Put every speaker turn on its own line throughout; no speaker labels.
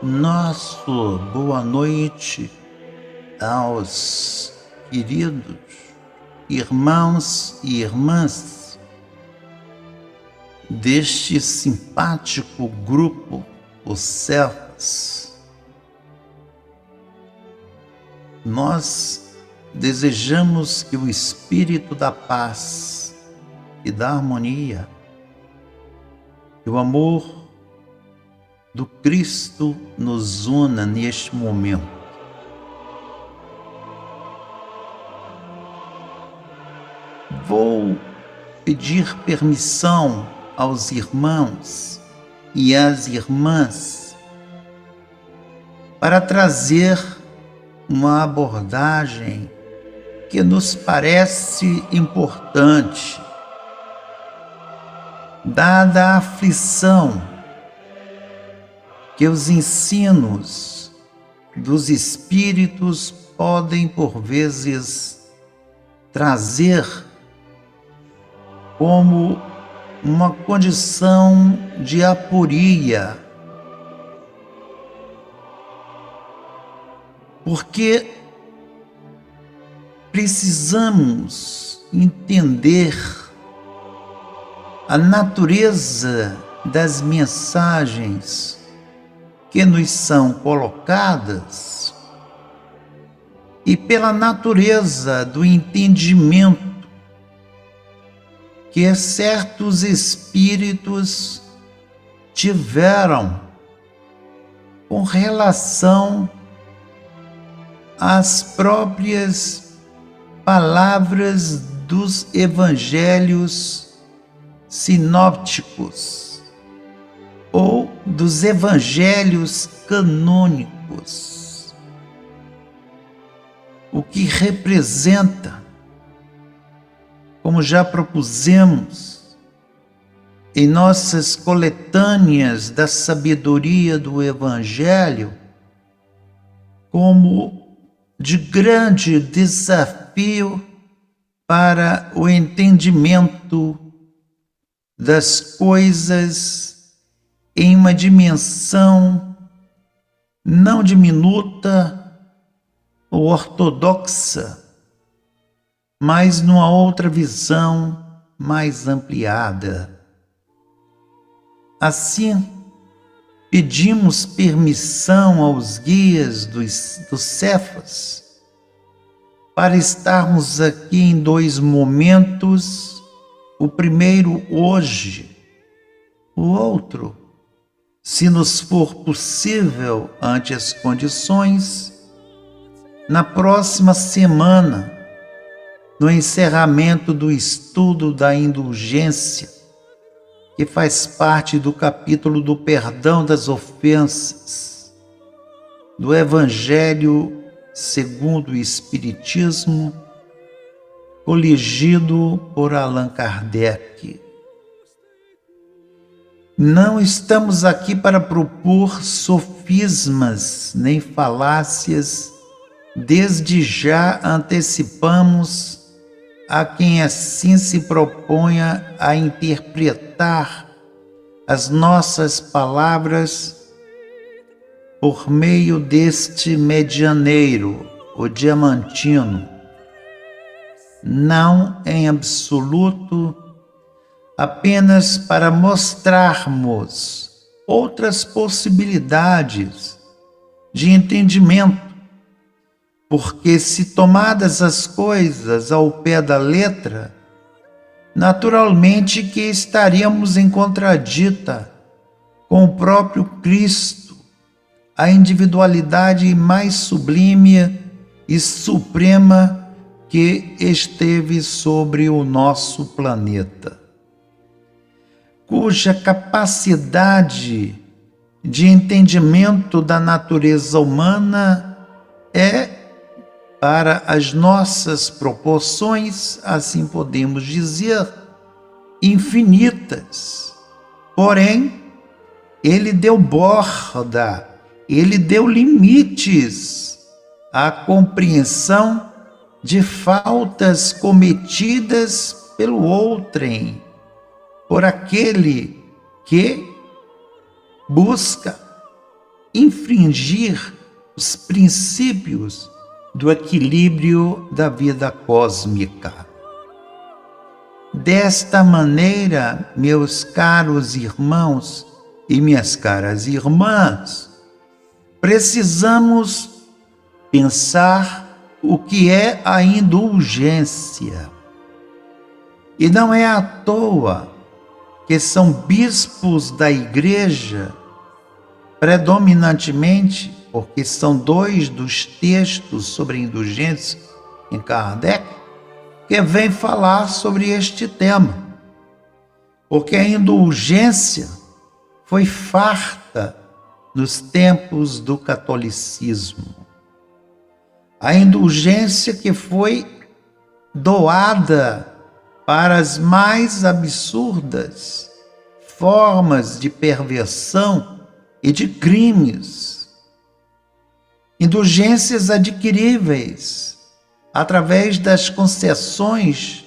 Nosso boa noite aos queridos irmãos e irmãs deste simpático grupo, os Cefas. Nós desejamos que o Espírito da paz e da harmonia, que o amor do Cristo nos una neste momento. Vou pedir permissão aos irmãos e às irmãs para trazer uma abordagem que nos parece importante, dada a aflição que os ensinos dos Espíritos podem, por vezes, trazer como uma condição de aporia, porque precisamos entender a natureza das mensagens que nos são colocadas e pela natureza do entendimento que certos espíritos tiveram com relação às próprias palavras dos evangelhos sinópticos ou dos evangelhos canônicos, o que representa, como já propusemos em nossas coletâneas da sabedoria do Evangelho, como de grande desafio para o entendimento das coisas em uma dimensão não diminuta ou ortodoxa, mas numa outra visão mais ampliada. Assim, pedimos permissão aos guias dos Cefas para estarmos aqui em dois momentos, o primeiro hoje, o outro, se nos for possível, ante as condições, na próxima semana, no encerramento do estudo da indulgência, que faz parte do capítulo do perdão das ofensas, do Evangelho segundo o Espiritismo, coligido por Allan Kardec. Não estamos aqui para propor sofismas nem falácias, desde já antecipamos a quem assim se proponha a interpretar as nossas palavras por meio deste medianeiro, o diamantino, não em absoluto, apenas para mostrarmos outras possibilidades de entendimento, porque se tomadas as coisas ao pé da letra, naturalmente que estaríamos em contradita com o próprio Cristo, a individualidade mais sublime e suprema que esteve sobre o nosso planeta, cuja capacidade de entendimento da natureza humana é, para as nossas proporções, assim podemos dizer, infinitas. Porém, ele deu borda, ele deu limites à compreensão de faltas cometidas pelo outrem, por aquele que busca infringir os princípios do equilíbrio da vida cósmica. Desta maneira, meus caros irmãos e minhas caras irmãs, precisamos pensar o que é a indulgência. E não é à toa que são bispos da Igreja, predominantemente, porque são 2 dos textos sobre indulgência em Kardec, que vem falar sobre este tema. Porque a indulgência foi farta nos tempos do catolicismo. A indulgência que foi doada para as mais absurdas formas de perversão e de crimes. Indulgências adquiríveis através das concessões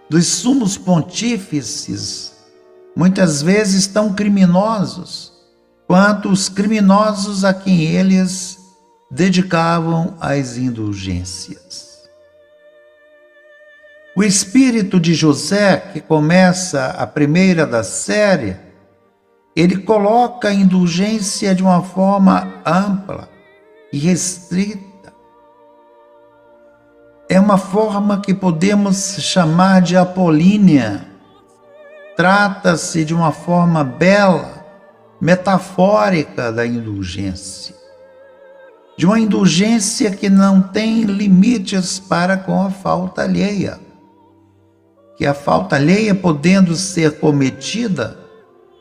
dos sumos pontífices, muitas vezes tão criminosos quanto os criminosos a quem eles dedicavam as indulgências. O espírito de José, que começa a primeira da série, ele coloca a indulgência de uma forma ampla e restrita. É uma forma que podemos chamar de apolínea. Trata-se de uma forma bela, metafórica da indulgência. De uma indulgência que não tem limites para com a falta alheia. Que a falta alheia, podendo ser cometida,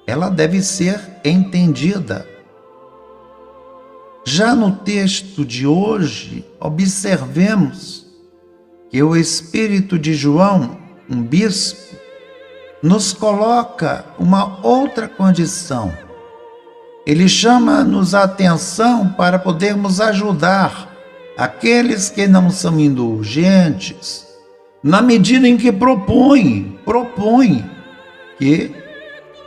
ela deve ser entendida. Já no texto de hoje, observemos que o Espírito de João, um bispo, nos coloca uma outra condição. Ele chama-nos a atenção para podermos ajudar aqueles que não são indulgentes, na medida em que propõe que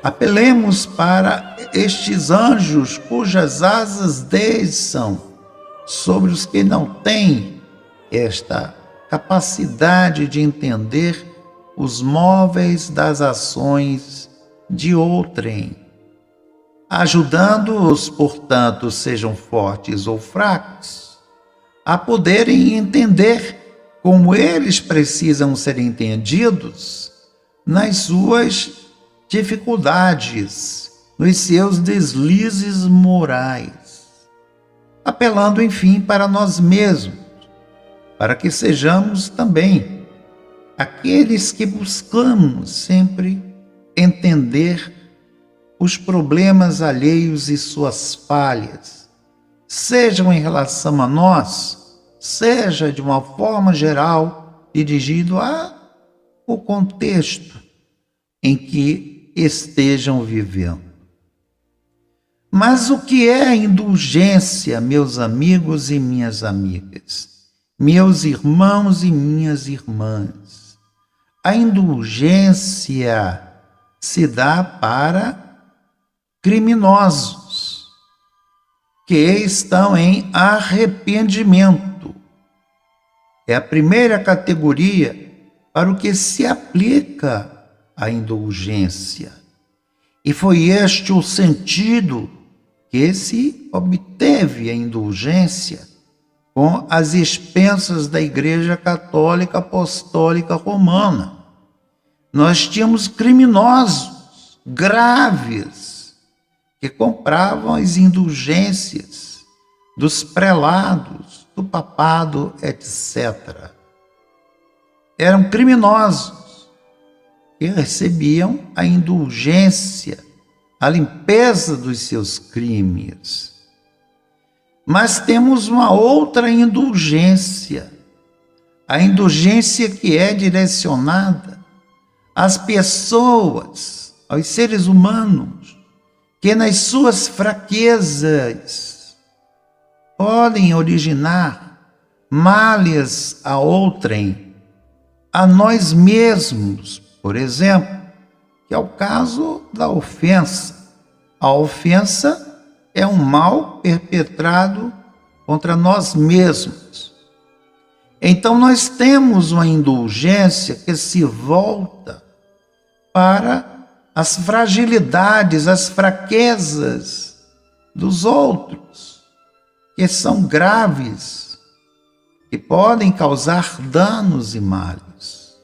apelemos para estes anjos cujas asas desçam sobre os que não têm esta capacidade de entender os móveis das ações de outrem, ajudando-os, portanto, sejam fortes ou fracos, a poderem entender como eles precisam ser entendidos nas suas dificuldades, nos seus deslizes morais, apelando, enfim, para nós mesmos, para que sejamos também aqueles que buscamos sempre entender os problemas alheios e suas falhas, sejam em relação a nós, seja de uma forma geral dirigido ao contexto em que estejam vivendo. Mas o que é a indulgência, meus amigos e minhas amigas, meus irmãos e minhas irmãs? A indulgência se dá para criminosos que estão em arrependimento. É a primeira categoria para o que se aplica a indulgência. E foi este o sentido que se obteve a indulgência com as expensas da Igreja Católica Apostólica Romana. Nós tínhamos criminosos graves que compravam as indulgências dos prelados, do papado, etc. Eram criminosos que recebiam a indulgência, a limpeza dos seus crimes. Mas temos uma outra indulgência, a indulgência que é direcionada às pessoas, aos seres humanos, que nas suas fraquezas podem originar males a outrem, a nós mesmos, por exemplo, que é o caso da ofensa. A ofensa é um mal perpetrado contra nós mesmos. Então nós temos uma indulgência que se volta para as fragilidades, as fraquezas dos outros, que são graves, que podem causar danos e males.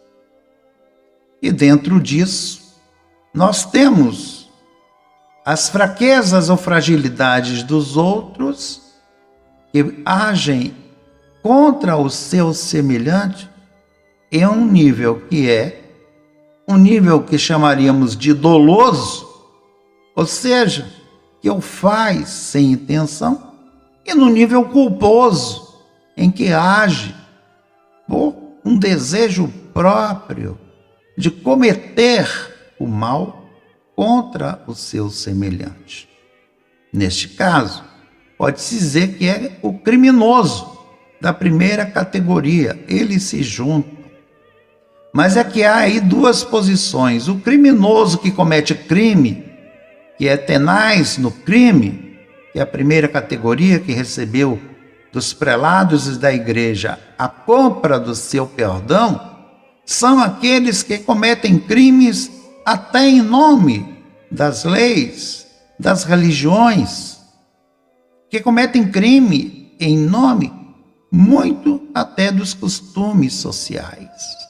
E dentro disso, nós temos as fraquezas ou fragilidades dos outros que agem contra o seu semelhante em um nível que é um nível que chamaríamos de doloso, ou seja, que o faz sem intenção, e no nível culposo, em que age por um desejo próprio de cometer o mal contra o seu semelhante. Neste caso, pode-se dizer que é o criminoso da primeira categoria, eles se juntam. Mas é que há aí duas posições. O criminoso que comete crime, que é tenaz no crime, que é a primeira categoria que recebeu dos prelados e da igreja a compra do seu perdão, são aqueles que cometem crimes até em nome das leis, das religiões, que cometem crime em nome muito até dos costumes sociais.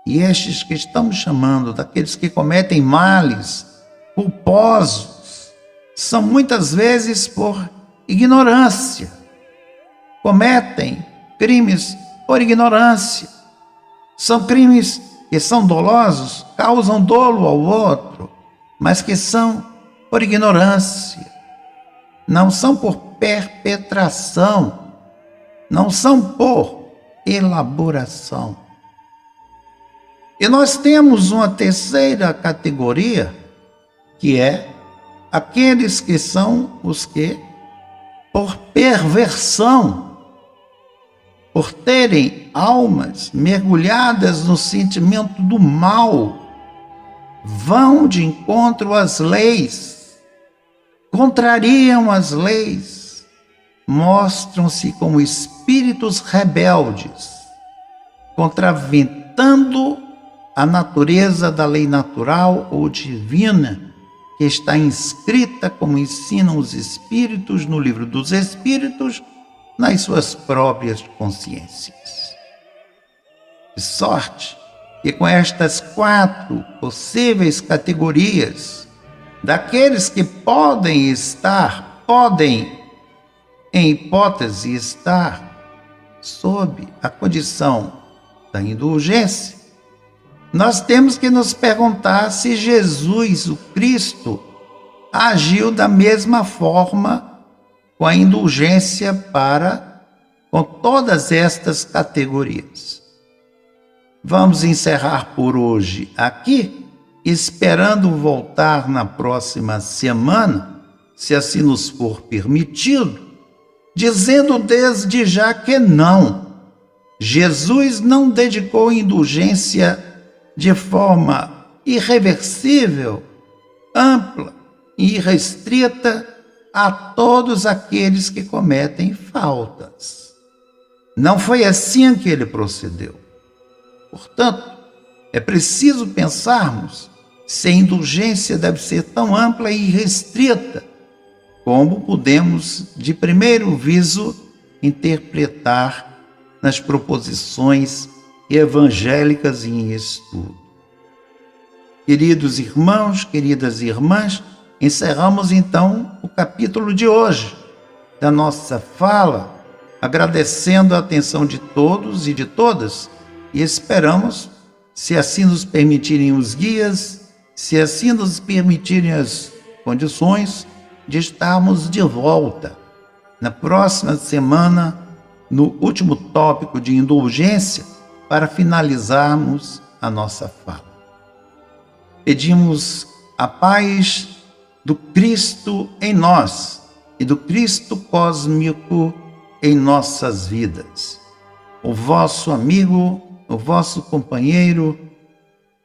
E estes que estamos chamando daqueles que cometem males culposos, são muitas vezes por ignorância. Cometem crimes por ignorância. São crimes que são dolosos, causam dolo ao outro, mas que são por ignorância. Não são por perpetração, não são por elaboração. E nós temos uma terceira categoria, que é aqueles que são os que, por perversão, por terem almas mergulhadas no sentimento do mal, vão de encontro às leis, contrariam as leis, mostram-se como espíritos rebeldes, contraventando a natureza da lei natural ou divina, que está inscrita, como ensinam os Espíritos no livro dos Espíritos, nas suas próprias consciências. De sorte que com estas 4 possíveis categorias, daqueles que podem, em hipótese, estar sob a condição da indulgência, nós temos que nos perguntar se Jesus, o Cristo, agiu da mesma forma com a indulgência com todas estas categorias. Vamos encerrar por hoje aqui, esperando voltar na próxima semana, se assim nos for permitido, dizendo desde já que não. Jesus não dedicou indulgência de forma irreversível, ampla e irrestrita a todos aqueles que cometem faltas. Não foi assim que ele procedeu. Portanto, é preciso pensarmos se a indulgência deve ser tão ampla e irrestrita como podemos, de primeiro viso, interpretar nas proposições evangélicas em estudo. Queridos irmãos, queridas irmãs, encerramos então o capítulo de hoje da nossa fala, agradecendo a atenção de todos e de todas, e esperamos, se assim nos permitirem os guias, se assim nos permitirem as condições, de estarmos de volta na próxima semana, no último tópico de indulgência, para finalizarmos a nossa fala. Pedimos a paz do Cristo em nós e do Cristo cósmico em nossas vidas. O vosso amigo, o vosso companheiro,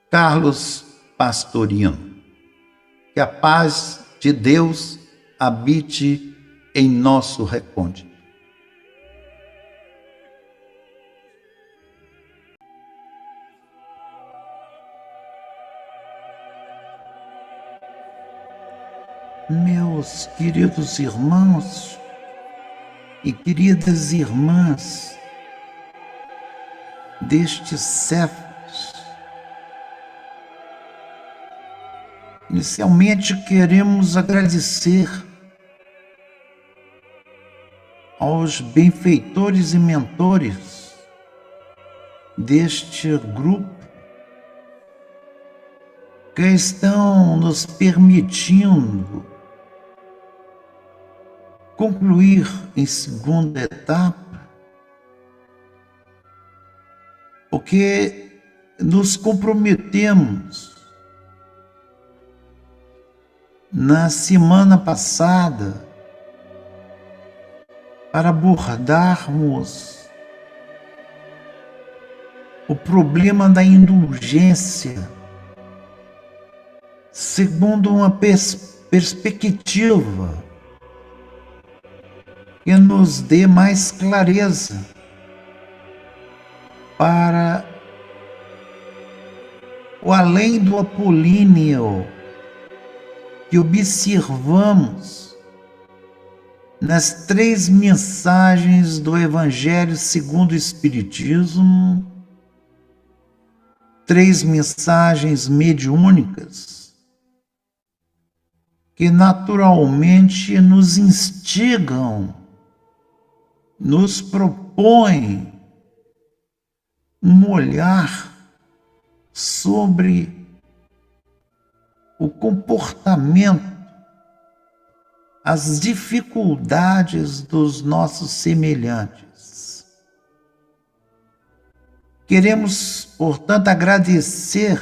Carlos Pastorino. Que a paz de Deus habite em nosso recôndito. Meus queridos irmãos e queridas irmãs deste Cefas, inicialmente queremos agradecer aos benfeitores e mentores deste grupo que estão nos permitindo concluir em segunda etapa, porque nos comprometemos na semana passada para abordarmos o problema da indulgência segundo uma perspectiva que nos dê mais clareza para o além do apolíneo que observamos nas 3 mensagens do Evangelho segundo o Espiritismo, 3 mensagens mediúnicas, que naturalmente nos instigam, nos propõem um olhar sobre o comportamento, as dificuldades dos nossos semelhantes. Queremos, portanto, agradecer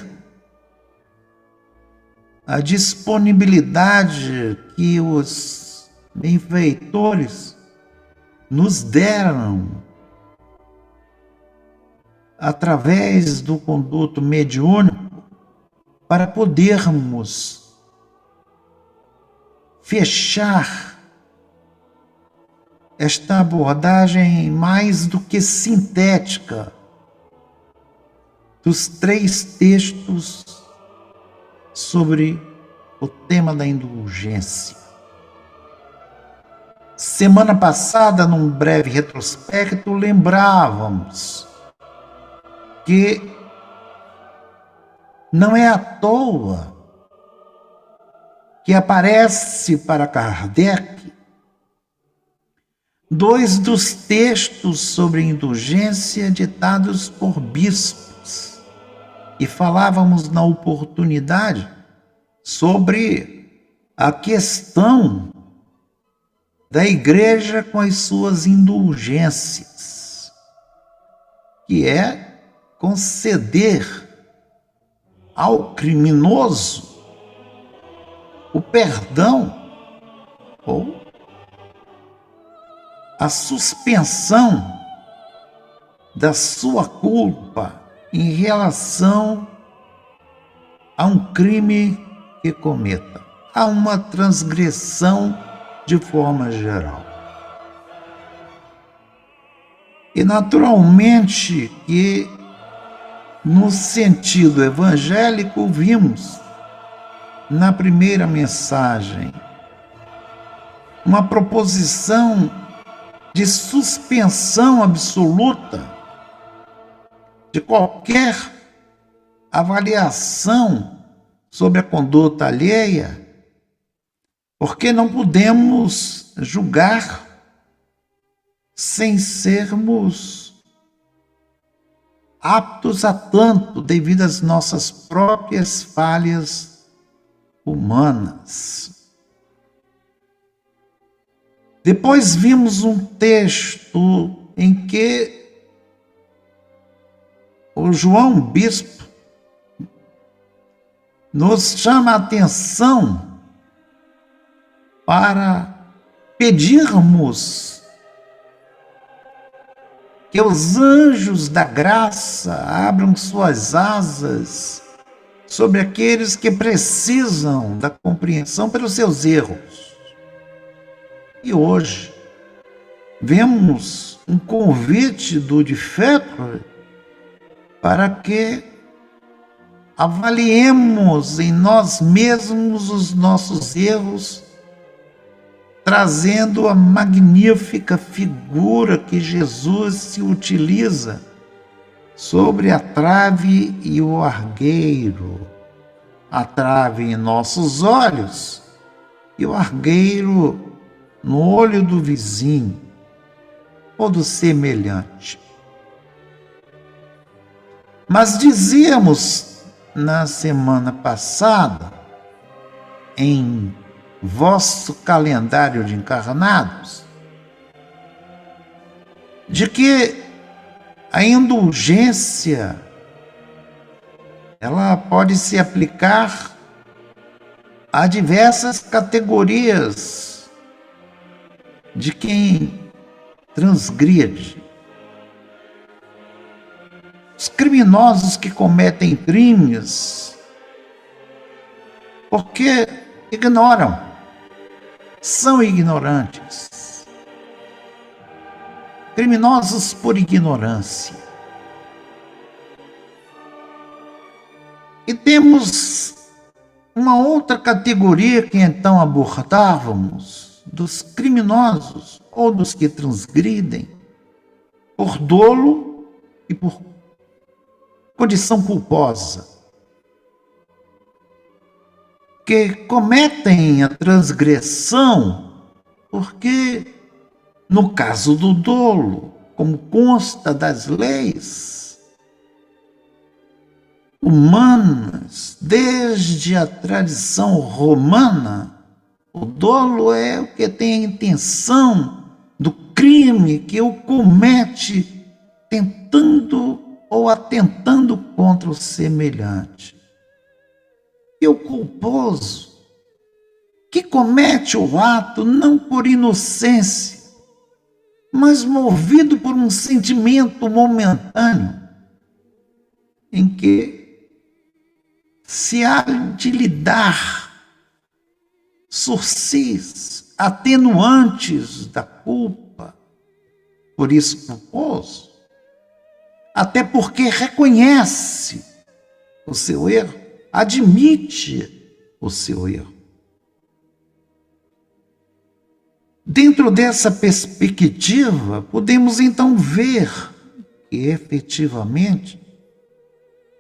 a disponibilidade que os benfeitores nos deram através do conduto mediúnico para podermos fechar esta abordagem mais do que sintética dos 3 textos sobre o tema da indulgência. Semana passada, num breve retrospecto, lembrávamos que não é à toa que aparece para Kardec 2 dos textos sobre indulgência ditados por bispos. E falávamos na oportunidade sobre a questão da igreja com as suas indulgências, que é conceder ao criminoso o perdão ou a suspensão da sua culpa em relação a um crime que cometa, a uma transgressão de forma geral. E naturalmente que no sentido evangélico vimos na primeira mensagem uma proposição de suspensão absoluta de qualquer avaliação sobre a conduta alheia, porque não podemos julgar sem sermos aptos a tanto devido às nossas próprias falhas humanas. Depois vimos um texto em que o João Bispo nos chama a atenção para pedirmos que os anjos da graça abram suas asas sobre aqueles que precisam da compreensão pelos seus erros. E hoje vemos um convite do de Fettler para que avaliemos em nós mesmos os nossos erros, trazendo a magnífica figura que Jesus se utiliza sobre a trave e o argueiro. A trave em nossos olhos e o argueiro no olho do vizinho ou do semelhante. Mas dizíamos na semana passada, em vosso calendário de encarnados, de que a indulgência ela pode se aplicar a diversas categorias de quem transgride. Os criminosos que cometem crimes porque ignoram, são ignorantes. Criminosos por ignorância. E temos uma outra categoria que então abordávamos, dos criminosos ou dos que transgridem por dolo e por condição culposa, que cometem a transgressão porque, no caso do dolo, como consta das leis humanas, desde a tradição romana, o dolo é o que tem a intenção do crime que o comete tentando ou atentando contra o semelhante. E o culposo, que comete o ato não por inocência, mas movido por um sentimento momentâneo, em que se há de lhe dar sursis, atenuantes da culpa, por isso culposo, até porque reconhece o seu erro, admite o seu erro. Dentro dessa perspectiva, podemos então ver que efetivamente,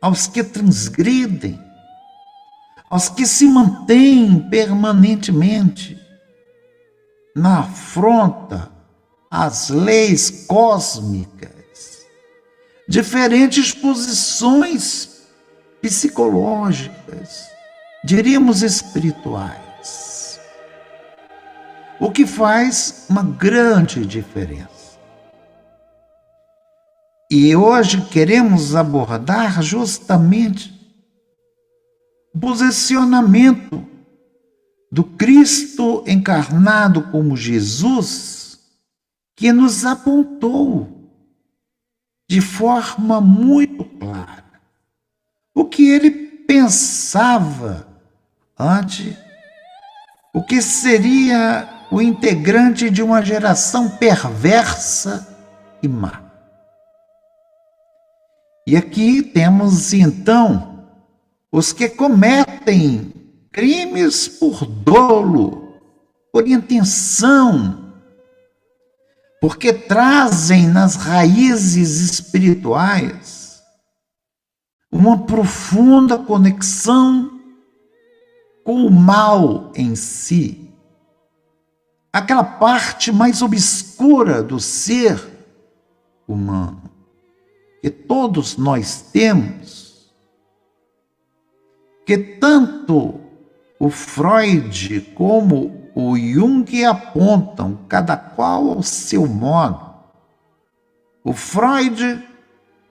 aos que transgridem, aos que se mantêm permanentemente na afronta às leis cósmicas, diferentes posições psicológicas, diríamos espirituais, o que faz uma grande diferença. E hoje queremos abordar justamente o posicionamento do Cristo encarnado como Jesus, que nos apontou de forma muito clara o que ele pensava ante o que seria o integrante de uma geração perversa e má. E aqui temos então os que cometem crimes por dolo, por intenção, porque trazem nas raízes espirituais uma profunda conexão com o mal em si, aquela parte mais obscura do ser humano que todos nós temos, que tanto o Freud como o Jung apontam, cada qual ao seu modo. O Freud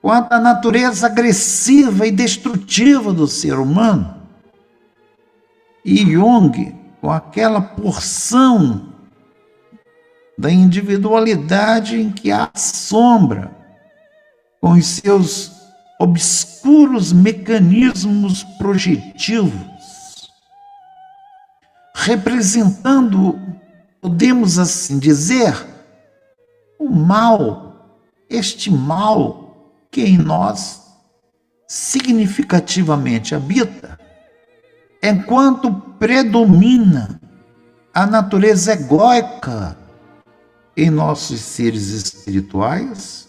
quanto à natureza agressiva e destrutiva do ser humano, e Jung com aquela porção da individualidade em que há sombra, com os seus obscuros mecanismos projetivos, representando podemos assim dizer, o mal, este mal que em nós significativamente habita, enquanto predomina a natureza egóica em nossos seres espirituais,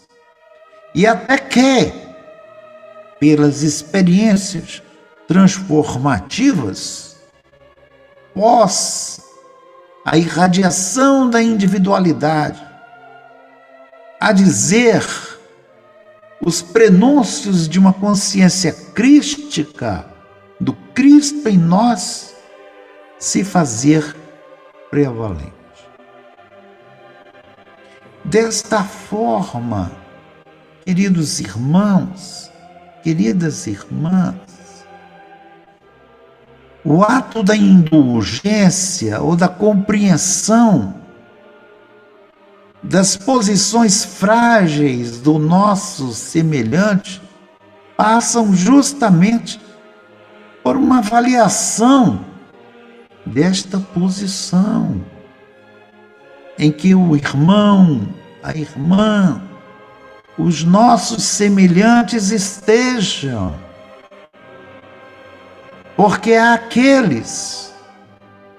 e até que, pelas experiências transformativas, pós a irradiação da individualidade, a dizer os prenúncios de uma consciência crística do Cristo em nós, se fazer prevalente. Desta forma, queridos irmãos, queridas irmãs, o ato da indulgência ou da compreensão das posições frágeis do nosso semelhante passam justamente por uma avaliação desta posição, em que o irmão, a irmã, os nossos semelhantes estejam. Porque há aqueles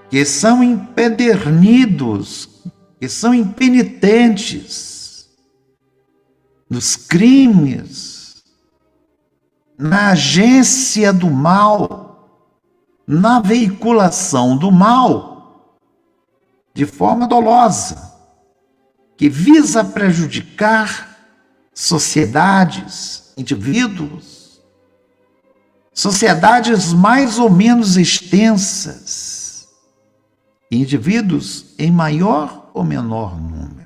que são empedernidos, que são impenitentes nos crimes, na agência do mal, na veiculação do mal, de forma dolosa, que visa prejudicar sociedades, indivíduos, sociedades mais ou menos extensas, indivíduos em maior ou menor número.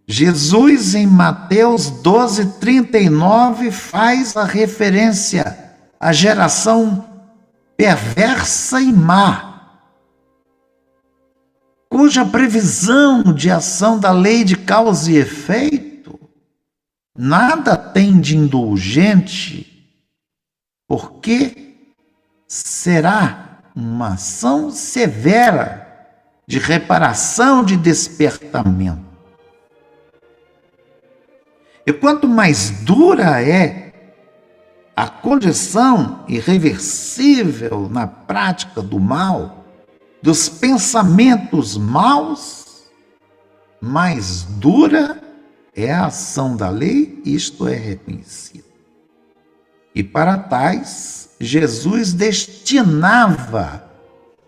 Jesus, em Mateus 12:39, faz a referência à geração perversa e má, cuja previsão de ação da lei de causa e efeito nada tem de indulgente, porque será uma ação severa de reparação, de despertamento. E quanto mais dura é a condição irreversível na prática do mal, dos pensamentos maus, mais dura é a ação da lei, isto é reconhecido. E para tais, Jesus destinava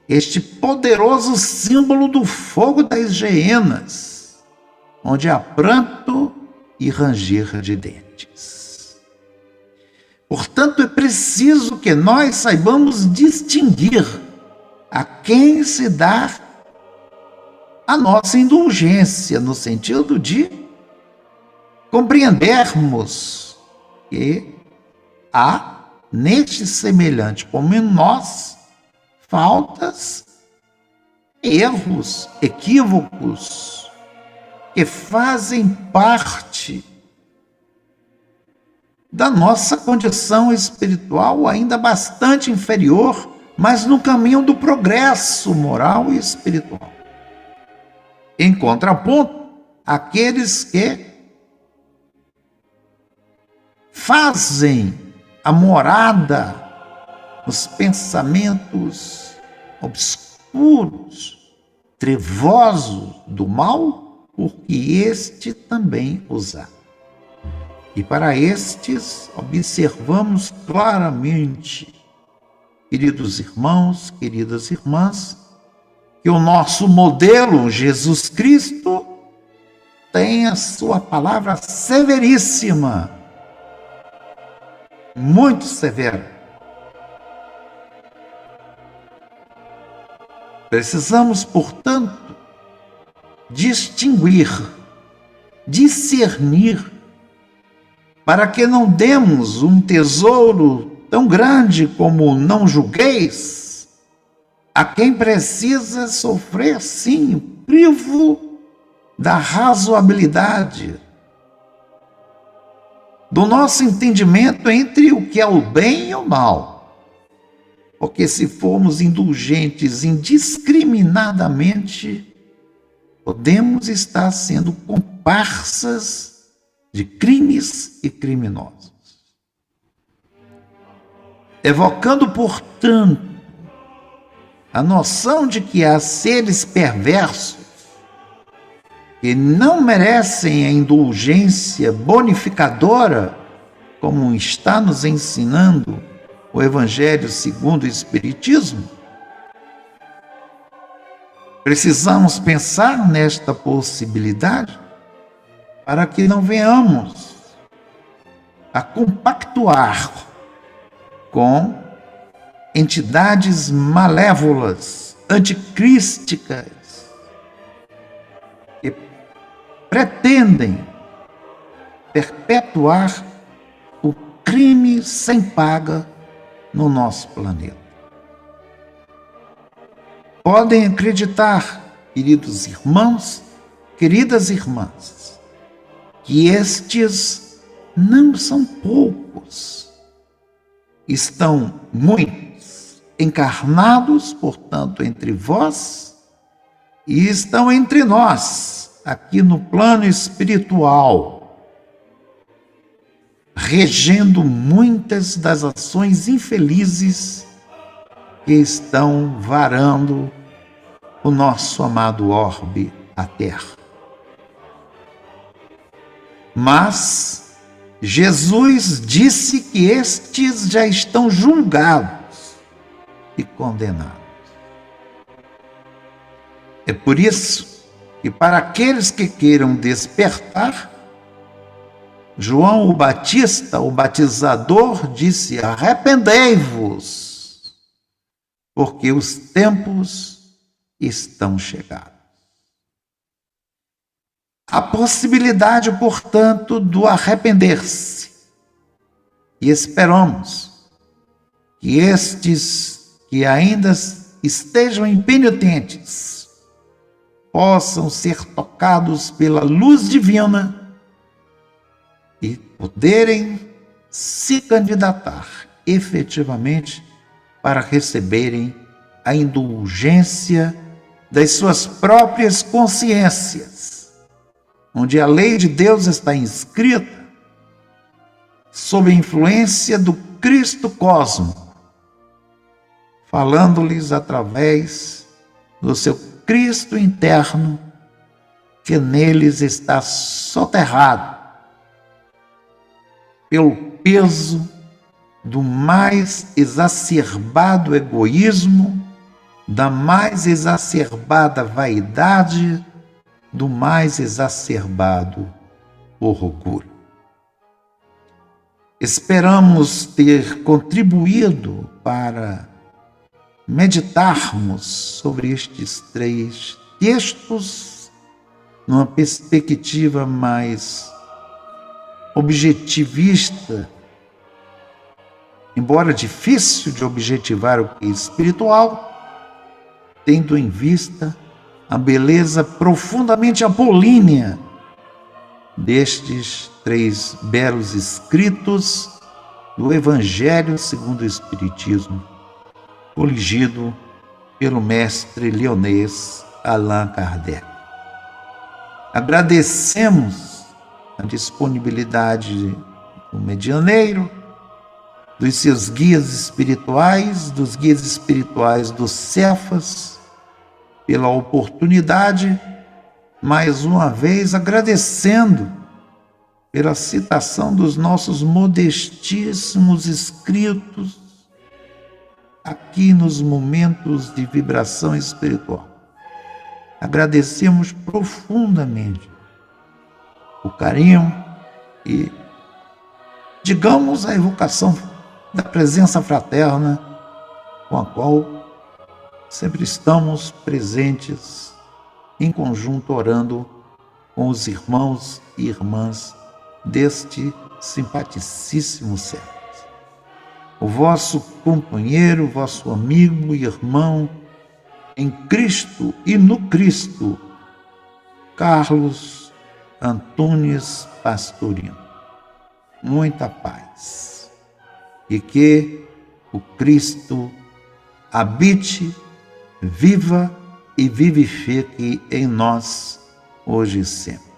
este poderoso símbolo do fogo das geenas, onde há pranto e ranger de dentes. Portanto, é preciso que nós saibamos distinguir a quem se dá a nossa indulgência, no sentido de compreendermos que há neste semelhante, como em nós, faltas, erros, equívocos, que fazem parte da nossa condição espiritual ainda bastante inferior, mas no caminho do progresso moral e espiritual. Em contraponto, aqueles que fazem a morada nos pensamentos obscuros, trevosos do mal, porque este também os há. E para estes, observamos claramente, queridos irmãos, queridas irmãs, que o nosso modelo, Jesus Cristo, tem a sua palavra severíssima, muito severa. Precisamos, portanto, distinguir, discernir, para que não demos um tesouro tão grande como não julgueis a quem precisa sofrer, sim, o crivo da razoabilidade, do nosso entendimento entre o que é o bem e o mal. Porque se formos indulgentes indiscriminadamente, podemos estar sendo comparsas de crimes e criminosos. Evocando, portanto, a noção de que há seres perversos que não merecem a indulgência bonificadora, como está nos ensinando o Evangelho segundo o Espiritismo, precisamos pensar nesta possibilidade para que não venhamos a compactuar com entidades malévolas, anticrísticas, que pretendem perpetuar o crime sem paga no nosso planeta. Podem acreditar, queridos irmãos, queridas irmãs, que estes não são poucos. Estão muitos encarnados, portanto, entre vós, e estão entre nós, aqui no plano espiritual, regendo muitas das ações infelizes que estão varando o nosso amado orbe, a Terra. Mas Jesus disse que estes já estão julgados e condenados. É por isso que, para aqueles que queiram despertar, João o Batista, o batizador, disse: arrependei-vos, porque os tempos estão chegados. A possibilidade, portanto, do arrepender-se. E esperamos que estes que ainda estejam impenitentes possam ser tocados pela luz divina e poderem se candidatar efetivamente para receberem a indulgência das suas próprias consciências, onde a lei de Deus está inscrita sob a influência do Cristo Cosmo, falando-lhes através do seu Cristo interno, que neles está soterrado pelo peso do mais exacerbado egoísmo, da mais exacerbada vaidade, do mais exacerbado orgulho. Esperamos ter contribuído para meditarmos sobre estes 3 textos numa perspectiva mais objetivista, embora difícil de objetivar o que é espiritual, tendo em vista a beleza profundamente apolínea destes 3 belos escritos do Evangelho segundo o Espiritismo, coligido pelo mestre leonês Allan Kardec. Agradecemos a disponibilidade do medianeiro, dos seus guias espirituais, dos guias espirituais dos Cefas, pela oportunidade, mais uma vez agradecendo pela citação dos nossos modestíssimos escritos aqui nos momentos de vibração espiritual. Agradecemos profundamente o carinho e, digamos, a evocação da presença fraterna com a qual sempre estamos presentes em conjunto, orando com os irmãos e irmãs deste simpaticíssimo século. O vosso companheiro, vosso amigo e irmão em Cristo e no Cristo, Carlos Antunes Pastorino. Muita paz. E que o Cristo habite, viva e vivifique em nós, hoje e sempre.